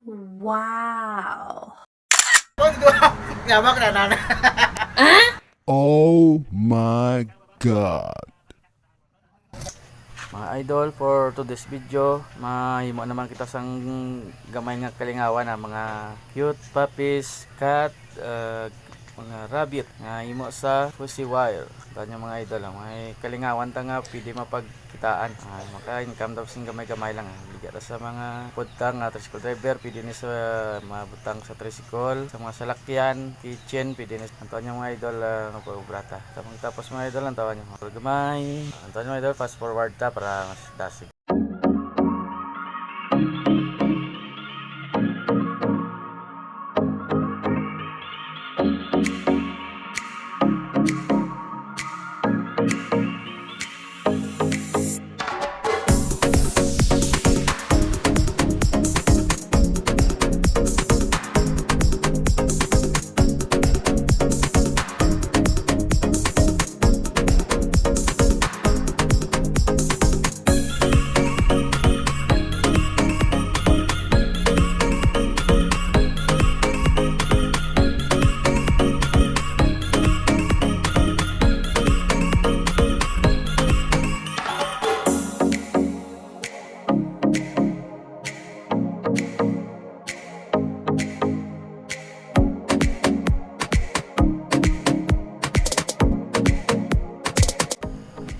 Wow. Oh my God. Mga idol, for today's video, mahimo naman kita sang gamay nga kalingawan na mga cute puppies, cat, mga rabbit nga himo sa pussy wire. Ganyan mga idol, may kalingawan ta nga pwede mapagkitaan. Maka-income daw sing gamay-gamay lang. Bigyan ta sa mga pudtang nga tricycle driver, pwede ni sa mabutang sa tricycle, sa mga salakyan, kitchen, pwede ni anton yung mga idol mapabrata. Tapos mga idol ang tawan nyo. Gamay. Anton mga idol, fast forward ta para mas dasig.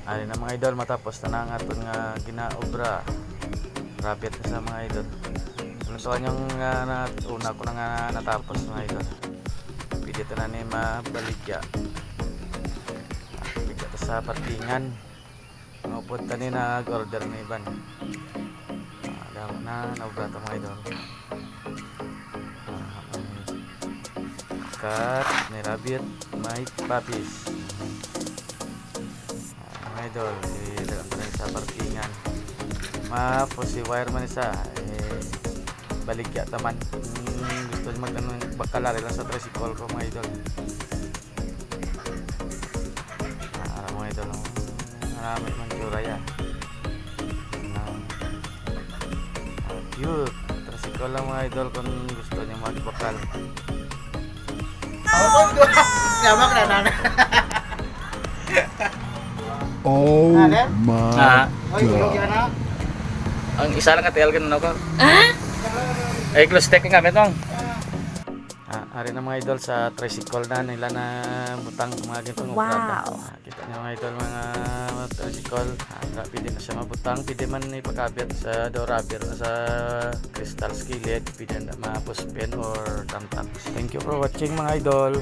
Ay na mga idol, matapos na ang aton nga ginaobra. Rabbit na sa mga idol. Lutuan yung una ko na nga natapos mga idol. Pwede ito na ni mabaligya. Bigyan ito sa parkingan. Maupod ta ni nag-order na iban. Dapat na naobra ito mga idol. Cat, may rabbit, may puppies. Idol, dalam tayo sa parkingan. Pussy wire man isa, baligya taman. Gusto nyo magkalari lang sa tricycle ko mga idol. Mga idol, marami man tsura yan. Cute, tricycle lang mga idol kung gusto nyo magbakal. Oh my God. Ang isa lang at elgan na ako. Ay, close tech nga metong. Ari na mga idol sa tricycle na nila na butang mga gitong Wow. Kita niyo mga idol mga tricycle. Pwede na siya mabutang, pwede man ipakabit sa dorabir na sa crystal skillet, pwede na ma-puspin or tam-tam. Thank you for watching mga idol.